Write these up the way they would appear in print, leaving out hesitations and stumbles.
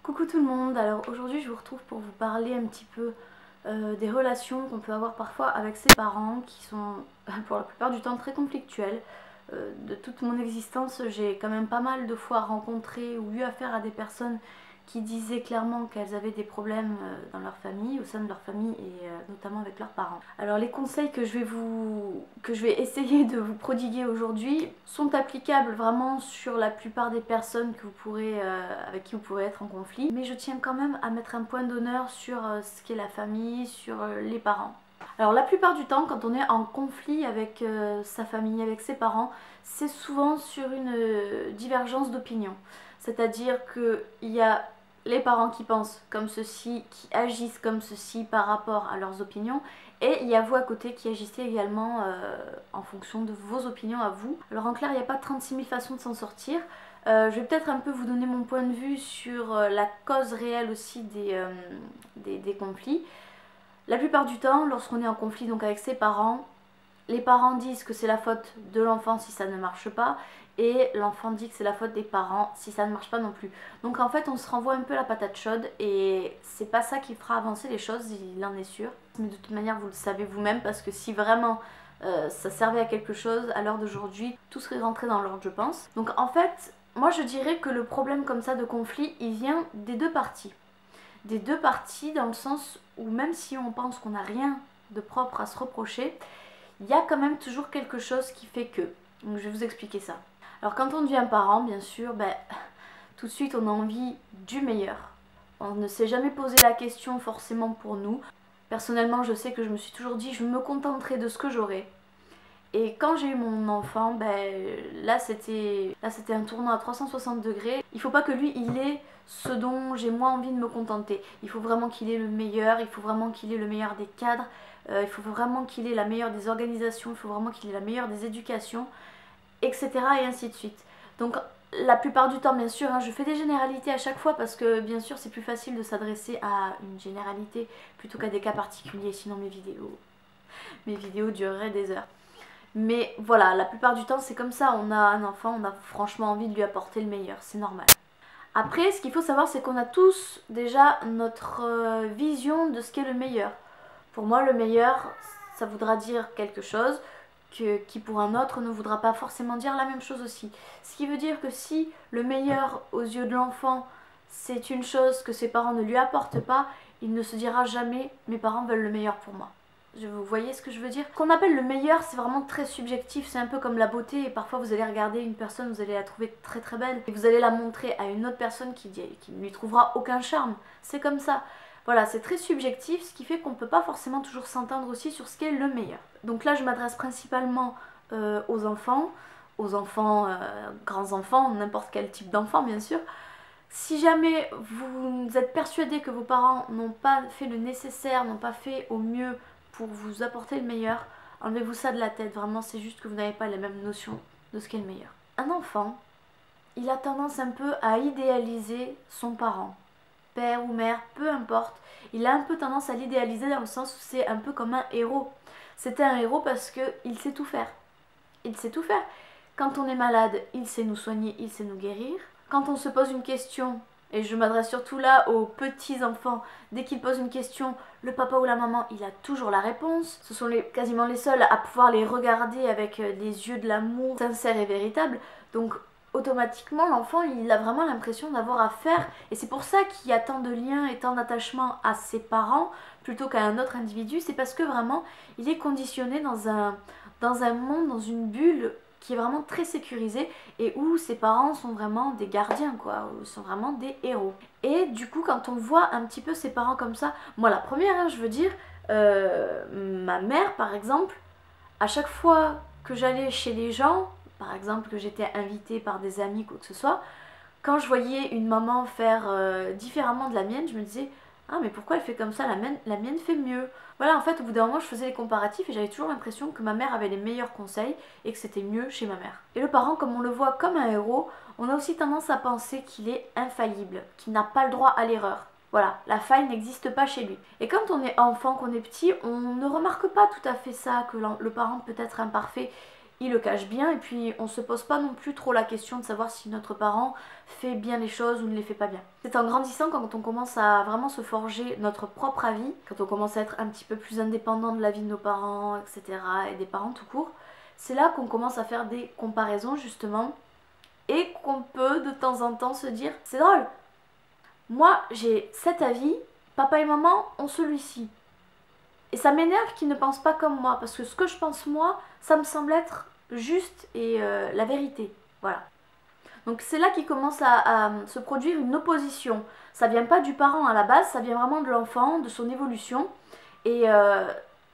Coucou tout le monde, alors aujourd'hui je vous retrouve pour vous parler un petit peu des relations qu'on peut avoir parfois avec ses parents qui sont pour la plupart du temps très conflictuelles. De toute mon existence, j'ai quand même pas mal de fois rencontré ou eu affaire à des personnes qui disaient clairement qu'elles avaient des problèmes dans leur famille, au sein de leur famille et notamment avec leurs parents. Alors les conseils que je vais essayer de vous prodiguer aujourd'hui sont applicables vraiment sur la plupart des personnes que avec qui vous pourrez être en conflit, mais je tiens quand même à mettre un point d'honneur sur ce qu'est la famille, sur les parents. Alors la plupart du temps, quand on est en conflit avec sa famille, avec ses parents, c'est souvent sur une divergence d'opinion. C'est-à-dire qu'il y a les parents qui pensent comme ceci, qui agissent comme ceci par rapport à leurs opinions, et il y a vous à côté qui agissez également en fonction de vos opinions à vous. Alors en clair, il n'y a pas 36 000 façons de s'en sortir. Je vais peut-être un peu vous donner mon point de vue sur la cause réelle aussi des conflits. La plupart du temps, lorsqu'on est en conflit donc avec ses parents, les parents disent que c'est la faute de l'enfant si ça ne marche pas, et l'enfant dit que c'est la faute des parents si ça ne marche pas non plus. Donc en fait on se renvoie un peu la patate chaude et c'est pas ça qui fera avancer les choses, il en est sûr. Mais de toute manière vous le savez vous-même, parce que si vraiment ça servait à quelque chose à l'heure d'aujourd'hui, tout serait rentré dans l'ordre je pense. Donc en fait, moi je dirais que le problème comme ça de conflit, il vient des deux parties. Des deux parties dans le sens où même si on pense qu'on n'a rien de propre à se reprocher, il y a quand même toujours quelque chose qui fait que. Donc je vais vous expliquer ça. Alors quand on devient parent, bien sûr, tout de suite on a envie du meilleur. On ne s'est jamais posé la question forcément pour nous. Personnellement, je sais que je me suis toujours dit je me contenterai de ce que j'aurai. Et quand j'ai eu mon enfant, là c'était un tournant à 360 degrés. Il faut pas que lui il ait ce dont j'ai moi envie de me contenter. Il faut vraiment qu'il ait le meilleur, il faut vraiment qu'il ait le meilleur des cadres, il faut vraiment qu'il ait la meilleure des organisations, il faut vraiment qu'il ait la meilleure des éducations, etc. et ainsi de suite. Donc la plupart du temps, bien sûr, je fais des généralités à chaque fois parce que bien sûr c'est plus facile de s'adresser à une généralité plutôt qu'à des cas particuliers, sinon mes vidéos dureraient des heures. Mais voilà, la plupart du temps c'est comme ça, on a un enfant, on a franchement envie de lui apporter le meilleur, c'est normal. Après, ce qu'il faut savoir, c'est qu'on a tous déjà notre vision de ce qu'est le meilleur. Pour moi, le meilleur, ça voudra dire quelque chose qui pour un autre ne voudra pas forcément dire la même chose aussi. Ce qui veut dire que si le meilleur aux yeux de l'enfant, c'est une chose que ses parents ne lui apportent pas, il ne se dira jamais « mes parents veulent le meilleur pour moi ». Vous voyez ce que je veux dire? Ce qu'on appelle le meilleur, c'est vraiment très subjectif, c'est un peu comme la beauté, et parfois vous allez regarder une personne, vous allez la trouver très très belle, et vous allez la montrer à une autre personne qui ne lui trouvera aucun charme. C'est comme ça. Voilà, c'est très subjectif, ce qui fait qu'on ne peut pas forcément toujours s'entendre aussi sur ce qu'est le meilleur. Donc là, je m'adresse principalement aux enfants, grands enfants, n'importe quel type d'enfant bien sûr. Si jamais vous êtes persuadé que vos parents n'ont pas fait le nécessaire, n'ont pas fait au mieux pour vous apporter le meilleur, enlevez-vous ça de la tête, vraiment c'est juste que vous n'avez pas la même notion de ce qu'est le meilleur. Un enfant, il a tendance un peu à idéaliser son parent, père ou mère, peu importe. Il a un peu tendance à l'idéaliser dans le sens où c'est un peu comme un héros. C'est un héros parce qu'il sait tout faire. Il sait tout faire. Quand on est malade, il sait nous soigner, il sait nous guérir. Quand on se pose une question, et je m'adresse surtout là aux petits enfants, dès qu'ils posent une question, le papa ou la maman, il a toujours la réponse. Ce sont quasiment les seuls à pouvoir les regarder avec des yeux de l'amour sincère et véritable. Donc automatiquement, l'enfant, il a vraiment l'impression d'avoir à faire. Et c'est pour ça qu'il y a tant de liens et tant d'attachement à ses parents plutôt qu'à un autre individu. C'est parce que vraiment, il est conditionné dans un monde, dans une bulle qui est vraiment très sécurisé et où ses parents sont vraiment des gardiens quoi, sont vraiment des héros. Et du coup quand on voit un petit peu ses parents comme ça, moi la première je veux dire, ma mère par exemple, à chaque fois que j'allais chez les gens, par exemple que j'étais invitée par des amis quoi que ce soit, quand je voyais une maman faire différemment de la mienne, je me disais ah mais pourquoi elle fait comme ça, la mienne fait mieux. Voilà, en fait au bout d'un moment je faisais les comparatifs et j'avais toujours l'impression que ma mère avait les meilleurs conseils et que c'était mieux chez ma mère. Et le parent, comme on le voit comme un héros, on a aussi tendance à penser qu'il est infaillible, qu'il n'a pas le droit à l'erreur. Voilà, la faille n'existe pas chez lui. Et quand on est enfant, qu'on est petit, on ne remarque pas tout à fait ça, que le parent peut être imparfait. il le cache bien et puis on se pose pas non plus trop la question de savoir si notre parent fait bien les choses ou ne les fait pas bien. C'est en grandissant quand on commence à vraiment se forger notre propre avis, quand on commence à être un petit peu plus indépendant de la vie de nos parents, etc. et des parents tout court, c'est là qu'on commence à faire des comparaisons justement et qu'on peut de temps en temps se dire c'est drôle, moi j'ai cet avis, papa et maman ont celui-ci. Et ça m'énerve qu'ils ne pensent pas comme moi, parce que ce que je pense moi, ça me semble être juste et la vérité. Voilà. Donc c'est là qu'il commence à se produire une opposition. Ça vient pas du parent à la base, ça vient vraiment de l'enfant, de son évolution. Et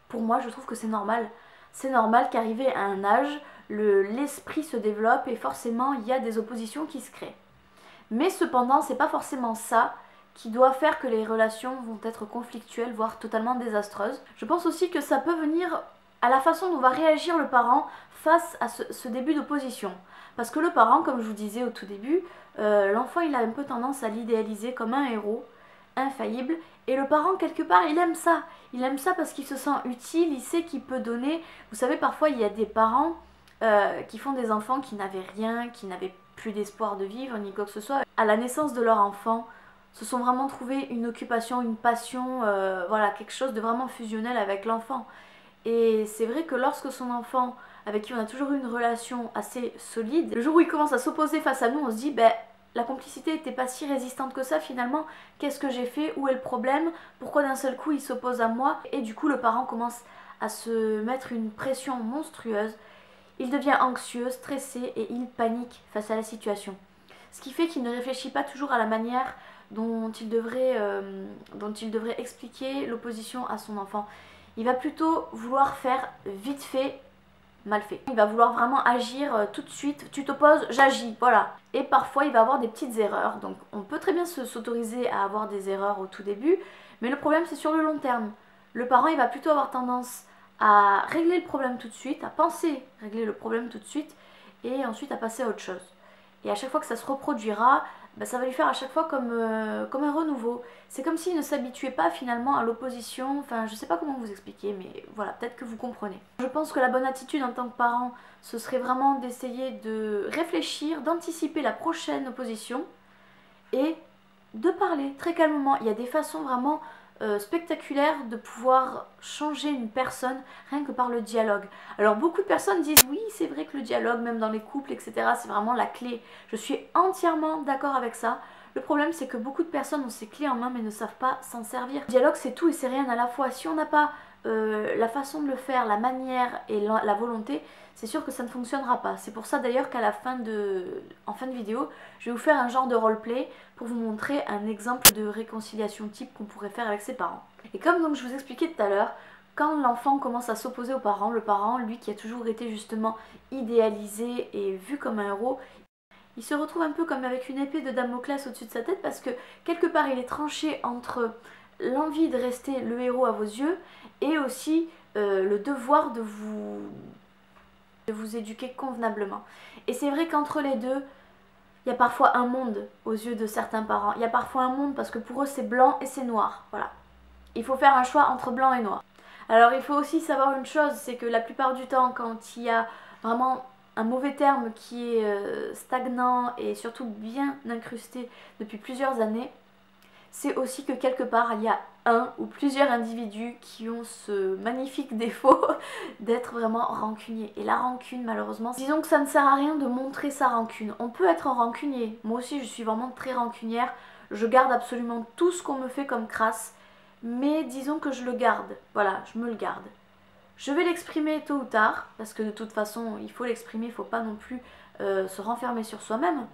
pour moi, je trouve que c'est normal. C'est normal qu'arrivé à un âge, l'esprit se développe et forcément il y a des oppositions qui se créent. Mais cependant, c'est pas forcément ça qui doit faire que les relations vont être conflictuelles, voire totalement désastreuses. Je pense aussi que ça peut venir à la façon dont va réagir le parent face à ce début d'opposition. Parce que le parent, comme je vous disais au tout début, l'enfant il a un peu tendance à l'idéaliser comme un héros, infaillible, et le parent quelque part il aime ça. Il aime ça parce qu'il se sent utile, il sait qu'il peut donner. Vous savez, parfois il y a des parents qui font des enfants qui n'avaient rien, qui n'avaient plus d'espoir de vivre, ni quoi que ce soit. À la naissance de leur enfant, se sont vraiment trouvé une occupation, une passion, voilà, quelque chose de vraiment fusionnel avec l'enfant. Et c'est vrai que lorsque son enfant, avec qui on a toujours eu une relation assez solide, le jour où il commence à s'opposer face à nous, on se dit, ben, la complicité n'était pas si résistante que ça finalement, qu'est-ce que j'ai fait, où est le problème, pourquoi d'un seul coup il s'oppose à moi? Et du coup le parent commence à se mettre une pression monstrueuse, il devient anxieux, stressé et il panique face à la situation. Ce qui fait qu'il ne réfléchit pas toujours à la manière dont il devrait expliquer l'opposition à son enfant. Il va plutôt vouloir faire vite fait, mal fait. Il va vouloir vraiment agir tout de suite, tu t'opposes, j'agis, voilà. Et parfois il va avoir des petites erreurs, donc on peut très bien s'autoriser à avoir des erreurs au tout début, mais le problème c'est sur le long terme. Le parent il va plutôt avoir tendance à régler le problème tout de suite, à penser régler le problème tout de suite, et ensuite à passer à autre chose. Et à chaque fois que ça se reproduira, bah, ça va lui faire à chaque fois comme un renouveau. C'est comme s'il ne s'habituait pas finalement à l'opposition, enfin je sais pas comment vous expliquer, mais voilà, peut-être que vous comprenez. Je pense que la bonne attitude en tant que parent, ce serait vraiment d'essayer de réfléchir, d'anticiper la prochaine opposition et de parler très calmement. Il y a des façons vraiment spectaculaires de pouvoir changer une personne rien que par le dialogue. Alors beaucoup de personnes disent oui, c'est vrai que le dialogue, même dans les couples, etc., c'est vraiment la clé. Je suis entièrement d'accord avec ça. Le problème c'est que beaucoup de personnes ont ces clés en main mais ne savent pas s'en servir. Le dialogue c'est tout et c'est rien à la fois. Si on n'a pas la façon de le faire, la manière et la volonté, c'est sûr que ça ne fonctionnera pas. C'est pour ça d'ailleurs qu'à en fin de vidéo, je vais vous faire un genre de roleplay pour vous montrer un exemple de réconciliation type qu'on pourrait faire avec ses parents. Et comme donc je vous expliquais tout à l'heure, quand l'enfant commence à s'opposer aux parents, le parent, lui qui a toujours été justement idéalisé et vu comme un héros, il se retrouve un peu comme avec une épée de Damoclès au-dessus de sa tête parce que quelque part il est tranché entre l'envie de rester le héros à vos yeux et aussi le devoir de vous éduquer convenablement. Et c'est vrai qu'entre les deux, il y a parfois un monde aux yeux de certains parents. Il y a parfois un monde parce que pour eux c'est blanc et c'est noir. Voilà. Il faut faire un choix entre blanc et noir. Alors il faut aussi savoir une chose, c'est que la plupart du temps quand il y a vraiment un mauvais terme qui est stagnant et surtout bien incrusté depuis plusieurs années, c'est aussi que quelque part il y a un ou plusieurs individus qui ont ce magnifique défaut d'être vraiment rancuniers. Et la rancune malheureusement, disons que ça ne sert à rien de montrer sa rancune. On peut être rancunier, moi aussi je suis vraiment très rancunière, je garde absolument tout ce qu'on me fait comme crasse, mais disons que je le garde, voilà, je me le garde. Je vais l'exprimer tôt ou tard, parce que de toute façon il faut l'exprimer, il ne faut pas non plus se renfermer sur soi-même.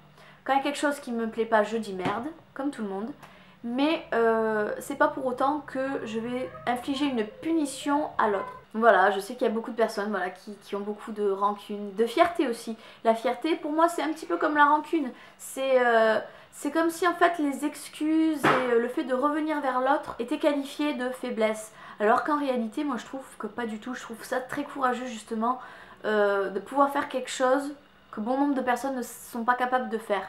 Quand il y a quelque chose qui ne me plaît pas, je dis merde, comme tout le monde. Mais c'est pas pour autant que je vais infliger une punition à l'autre. Voilà, je sais qu'il y a beaucoup de personnes voilà, qui ont beaucoup de rancune, de fierté aussi. La fierté, pour moi, c'est un petit peu comme la rancune. C'est comme si en fait les excuses et le fait de revenir vers l'autre étaient qualifiés de faiblesse. Alors qu'en réalité, moi je trouve que pas du tout. Je trouve ça très courageux justement de pouvoir faire quelque chose que bon nombre de personnes ne sont pas capables de faire.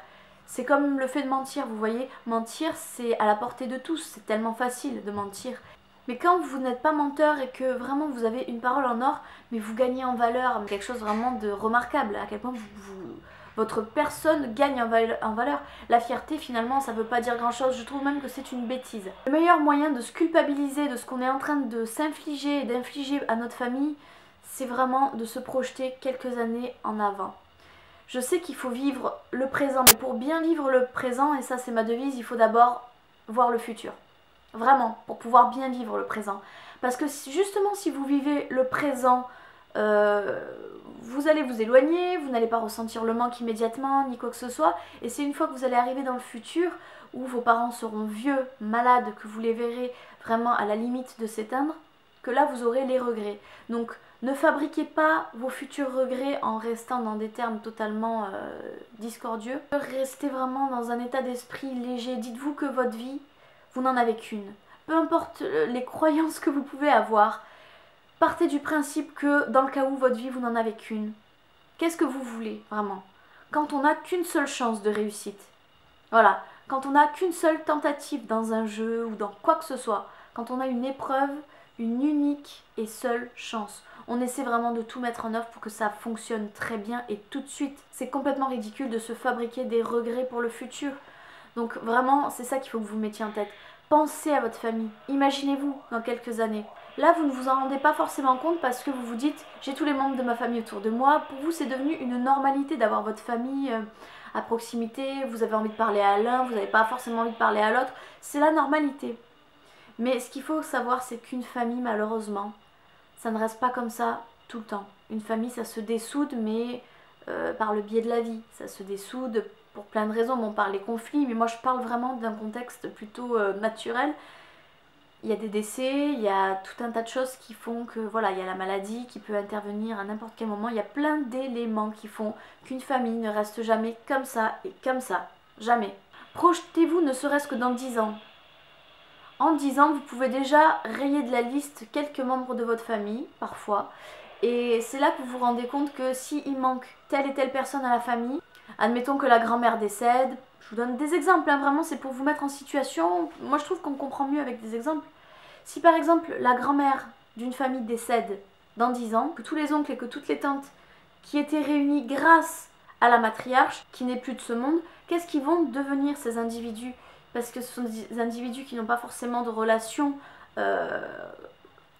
C'est comme le fait de mentir, vous voyez, mentir c'est à la portée de tous, c'est tellement facile de mentir. Mais quand vous n'êtes pas menteur et que vraiment vous avez une parole en or, mais vous gagnez en valeur, quelque chose vraiment de remarquable, à quel point votre personne gagne en valeur. La fierté finalement ça veut pas dire grand chose, je trouve même que c'est une bêtise. Le meilleur moyen de se culpabiliser de ce qu'on est en train de s'infliger et d'infliger à notre famille, c'est vraiment de se projeter quelques années en avant. Je sais qu'il faut vivre le présent, mais pour bien vivre le présent, et ça c'est ma devise, il faut d'abord voir le futur. Vraiment, pour pouvoir bien vivre le présent. Parce que justement si vous vivez le présent, vous allez vous éloigner, vous n'allez pas ressentir le manque immédiatement, ni quoi que ce soit. Et c'est une fois que vous allez arriver dans le futur, où vos parents seront vieux, malades, que vous les verrez vraiment à la limite de s'éteindre, que là vous aurez les regrets. Donc ne fabriquez pas vos futurs regrets en restant dans des termes totalement discordieux. Restez vraiment dans un état d'esprit léger. Dites-vous que votre vie, vous n'en avez qu'une. Peu importe les croyances que vous pouvez avoir, partez du principe que dans le cas où votre vie, vous n'en avez qu'une. Qu'est-ce que vous voulez vraiment? Quand on n'a qu'une seule chance de réussite. Voilà, quand on n'a qu'une seule tentative dans un jeu ou dans quoi que ce soit, quand on a une épreuve, une unique et seule chance. On essaie vraiment de tout mettre en œuvre pour que ça fonctionne très bien et tout de suite. C'est complètement ridicule de se fabriquer des regrets pour le futur. Donc vraiment, c'est ça qu'il faut que vous mettiez en tête. Pensez à votre famille. Imaginez-vous dans quelques années. Là, vous ne vous en rendez pas forcément compte parce que vous vous dites « j'ai tous les membres de ma famille autour de moi ». Pour vous, c'est devenu une normalité d'avoir votre famille à proximité. Vous avez envie de parler à l'un, vous n'avez pas forcément envie de parler à l'autre. C'est la normalité. Mais ce qu'il faut savoir, c'est qu'une famille, malheureusement, ça ne reste pas comme ça tout le temps. Une famille, ça se dessoude, mais par le biais de la vie. Ça se dessoude pour plein de raisons. Bon, par les conflits, mais moi je parle vraiment d'un contexte plutôt naturel. Il y a des décès, il y a tout un tas de choses qui font que, voilà, il y a la maladie qui peut intervenir à n'importe quel moment. Il y a plein d'éléments qui font qu'une famille ne reste jamais comme ça et comme ça. Jamais. Projetez-vous ne serait-ce que dans 10 ans. En 10 ans, vous pouvez déjà rayer de la liste quelques membres de votre famille, parfois. Et c'est là que vous vous rendez compte que s'il manque telle et telle personne à la famille, admettons que la grand-mère décède, je vous donne des exemples, hein, vraiment c'est pour vous mettre en situation. Moi je trouve qu'on comprend mieux avec des exemples. Si par exemple la grand-mère d'une famille décède dans 10 ans, que tous les oncles et que toutes les tantes qui étaient réunis grâce à la matriarche, qui n'est plus de ce monde, qu'est-ce qu'ils vont devenir ces individus? Parce que ce sont des individus qui n'ont pas forcément de relation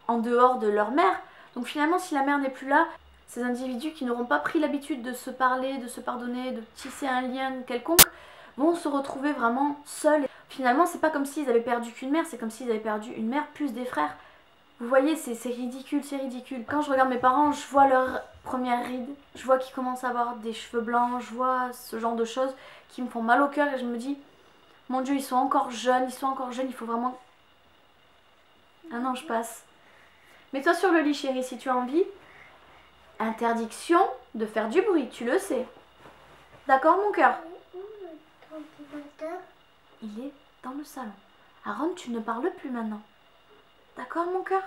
en dehors de leur mère. Donc finalement si la mère n'est plus là, ces individus qui n'auront pas pris l'habitude de se parler, de se pardonner, de tisser un lien quelconque, vont se retrouver vraiment seuls. Finalement, c'est pas comme s'ils avaient perdu qu'une mère, c'est comme s'ils avaient perdu une mère plus des frères. Vous voyez, c'est ridicule, c'est ridicule. Quand je regarde mes parents, je vois leur première ride, je vois qu'ils commencent à avoir des cheveux blancs, je vois ce genre de choses qui me font mal au cœur et je me dis, mon Dieu, ils sont encore jeunes, il faut vraiment... Ah non, je passe. Mets-toi sur le lit, chérie, si tu as envie. Interdiction de faire du bruit, tu le sais. D'accord, mon cœur? Il est dans le salon. Aaron, tu ne parles plus maintenant. D'accord, mon cœur?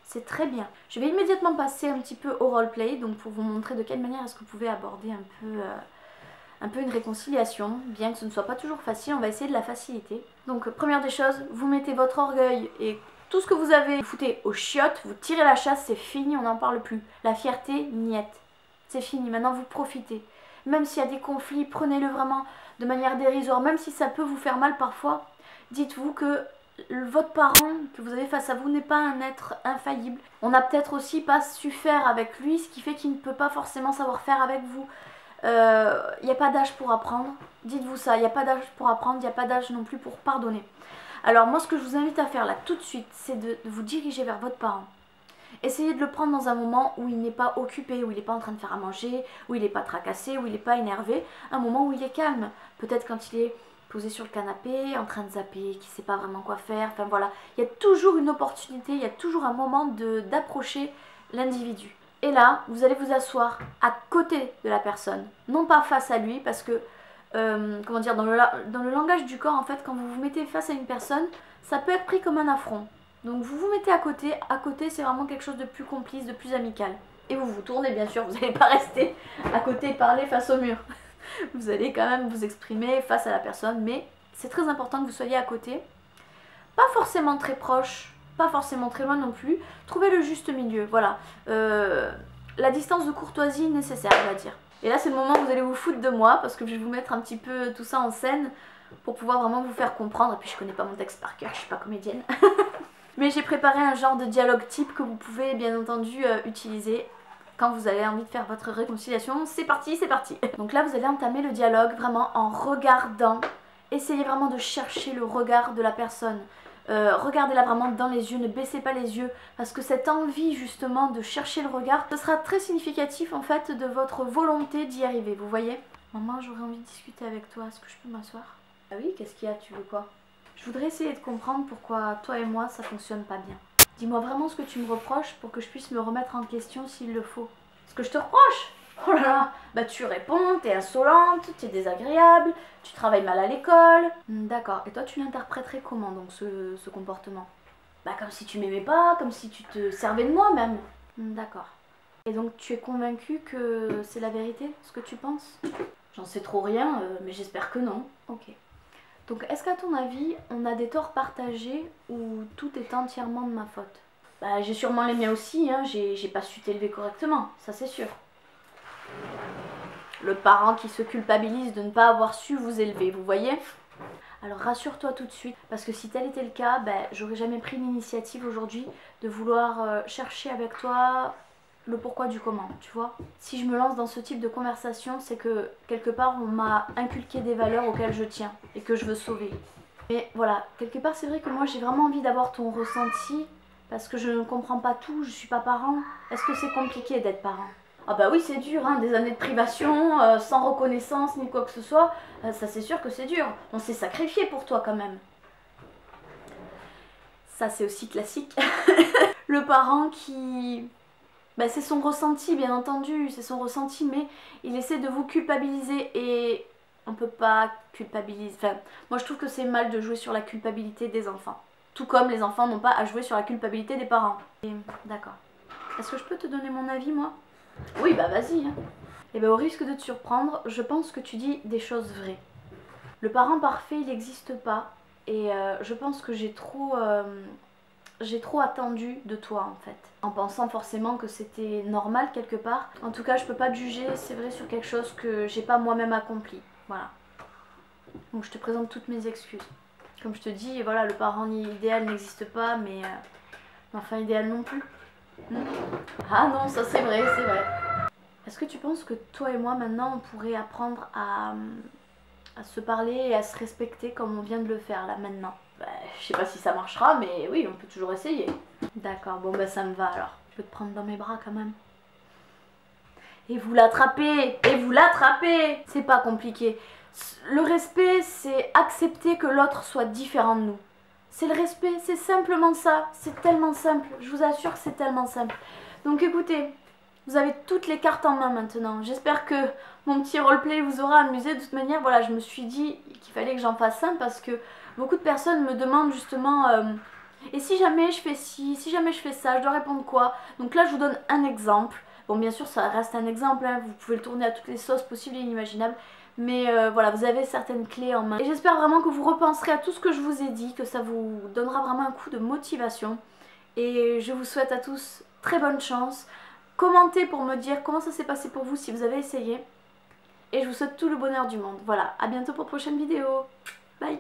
C'est très bien. Je vais immédiatement passer un petit peu au roleplay, donc pour vous montrer de quelle manière est-ce que vous pouvez aborder un peu une réconciliation, bien que ce ne soit pas toujours facile, on va essayer de la faciliter. Donc première des choses, vous mettez votre orgueil et tout ce que vous avez, vous foutez aux chiottes, vous tirez la chasse, c'est fini, on n'en parle plus. La fierté, niette. C'est fini, maintenant vous profitez. Même s'il y a des conflits, prenez-le vraiment de manière dérisoire, même si ça peut vous faire mal parfois. Dites-vous que votre parent que vous avez face à vous n'est pas un être infaillible. On n'a peut-être aussi pas su faire avec lui, ce qui fait qu'il ne peut pas forcément savoir faire avec vous. Il n'y a pas d'âge pour apprendre. Dites-vous ça, il n'y a pas d'âge pour apprendre, il n'y a pas d'âge non plus pour pardonner. Alors moi ce que je vous invite à faire là tout de suite, c'est de vous diriger vers votre parent. Essayez de le prendre dans un moment où il n'est pas occupé, où il n'est pas en train de faire à manger, où il n'est pas tracassé, où il n'est pas énervé. Un moment où il est calme. Peut-être quand il est posé sur le canapé, en train de zapper, qui ne sait pas vraiment quoi faire. Enfin voilà, il y a toujours une opportunité, il y a toujours un moment d'approcher l'individu. Et là, vous allez vous asseoir à côté de la personne, non pas face à lui, parce que, comment dire, dans le langage du corps, en fait, quand vous vous mettez face à une personne, ça peut être pris comme un affront. Donc vous vous mettez à côté c'est vraiment quelque chose de plus complice, de plus amical. Et vous vous tournez bien sûr, vous n'allez pas rester à côté et parler face au mur. Vous allez quand même vous exprimer face à la personne, mais c'est très important que vous soyez à côté. Pas forcément très proche, pas forcément très loin non plus. Trouvez le juste milieu, voilà. La distance de courtoisie nécessaire, on va dire. Et là, c'est le moment où vous allez vous foutre de moi parce que je vais vous mettre un petit peu tout ça en scène pour pouvoir vraiment vous faire comprendre. Et puis, je connais pas mon texte par cœur, je suis pas comédienne. Mais j'ai préparé un genre de dialogue type que vous pouvez bien entendu utiliser quand vous avez envie de faire votre réconciliation. C'est parti, c'est parti. Donc là, vous allez entamer le dialogue vraiment en regardant. Essayez vraiment de chercher le regard de la personne. Regardez-la vraiment dans les yeux, ne baissez pas les yeux parce que cette envie justement de chercher le regard, ce sera très significatif en fait de votre volonté d'y arriver, vous voyez. Maman, j'aurais envie de discuter avec toi, est-ce que je peux m'asseoir? Ah oui, qu'est-ce qu'il y a, tu veux quoi? Je voudrais essayer de comprendre pourquoi toi et moi ça fonctionne pas bien. Dis-moi vraiment ce que tu me reproches pour que je puisse me remettre en question s'il le faut. Ce que je te reproche? Oh là là, bah tu réponds, t'es insolente, t'es désagréable, tu travailles mal à l'école. D'accord, et toi tu l'interpréterais comment donc ce comportement? Bah comme si tu m'aimais pas, comme si tu te servais de moi même. D'accord. Et donc tu es convaincue que c'est la vérité, ce que tu penses? J'en sais trop rien, mais j'espère que non. Ok. Donc est-ce qu'à ton avis, on a des torts partagés ou tout est entièrement de ma faute? Bah j'ai sûrement les miens aussi, hein. J'ai pas su t'élever correctement, ça c'est sûr. Le parent qui se culpabilise de ne pas avoir su vous élever, vous voyez? Alors rassure-toi tout de suite, parce que si tel était le cas, ben, j'aurais jamais pris l'initiative aujourd'hui de vouloir chercher avec toi le pourquoi du comment, tu vois? Si je me lance dans ce type de conversation, c'est que quelque part on m'a inculqué des valeurs auxquelles je tiens et que je veux sauver. Mais voilà, quelque part c'est vrai que moi j'ai vraiment envie d'avoir ton ressenti, parce que je ne comprends pas tout, je suis pas parent. Est-ce que c'est compliqué d'être parent? Ah bah oui c'est dur, hein, des années de privation, sans reconnaissance ni quoi que ce soit, ça c'est sûr que c'est dur. On s'est sacrifié pour toi quand même. Ça c'est aussi classique. Le parent qui... Bah, c'est son ressenti bien entendu, c'est son ressenti, mais il essaie de vous culpabiliser et on peut pas culpabiliser. Enfin, moi je trouve que c'est mal de jouer sur la culpabilité des enfants. Tout comme les enfants n'ont pas à jouer sur la culpabilité des parents. D'accord. Est-ce que je peux te donner mon avis moi? Oui, bah vas-y. Hein. Et bah au risque de te surprendre, je pense que tu dis des choses vraies. Le parent parfait, il n'existe pas. Et je pense que j'ai trop attendu de toi en fait. En pensant forcément que c'était normal quelque part. En tout cas, je peux pas te juger, c'est vrai, sur quelque chose que j'ai pas moi-même accompli. Voilà. Donc je te présente toutes mes excuses. Comme je te dis, voilà, le parent idéal n'existe pas, mais l'enfant idéal non plus. Ah non, ça c'est vrai, c'est vrai. Est-ce que tu penses que toi et moi maintenant on pourrait apprendre à se parler et à se respecter comme on vient de le faire là maintenant? Bah, je sais pas si ça marchera, mais oui, on peut toujours essayer. D'accord, bon bah ça me va alors. Je peux te prendre dans mes bras quand même. Et vous l'attrapez! Et vous l'attrapez! C'est pas compliqué. Le respect, c'est accepter que l'autre soit différent de nous. C'est le respect, c'est simplement ça, c'est tellement simple, je vous assure que c'est tellement simple. Donc écoutez, vous avez toutes les cartes en main maintenant. J'espère que mon petit roleplay vous aura amusé. De toute manière, voilà, je me suis dit qu'il fallait que j'en fasse un parce que beaucoup de personnes me demandent justement et si jamais je fais ci, si jamais je fais ça, je dois répondre quoi? Donc là, je vous donne un exemple. Bon, bien sûr, ça reste un exemple, hein, vous pouvez le tourner à toutes les sauces possibles et inimaginables. Mais voilà, vous avez certaines clés en main. Et j'espère vraiment que vous repenserez à tout ce que je vous ai dit, que ça vous donnera vraiment un coup de motivation. Et je vous souhaite à tous très bonne chance. Commentez pour me dire comment ça s'est passé pour vous si vous avez essayé. Et je vous souhaite tout le bonheur du monde. Voilà, à bientôt pour une prochaine vidéo. Bye.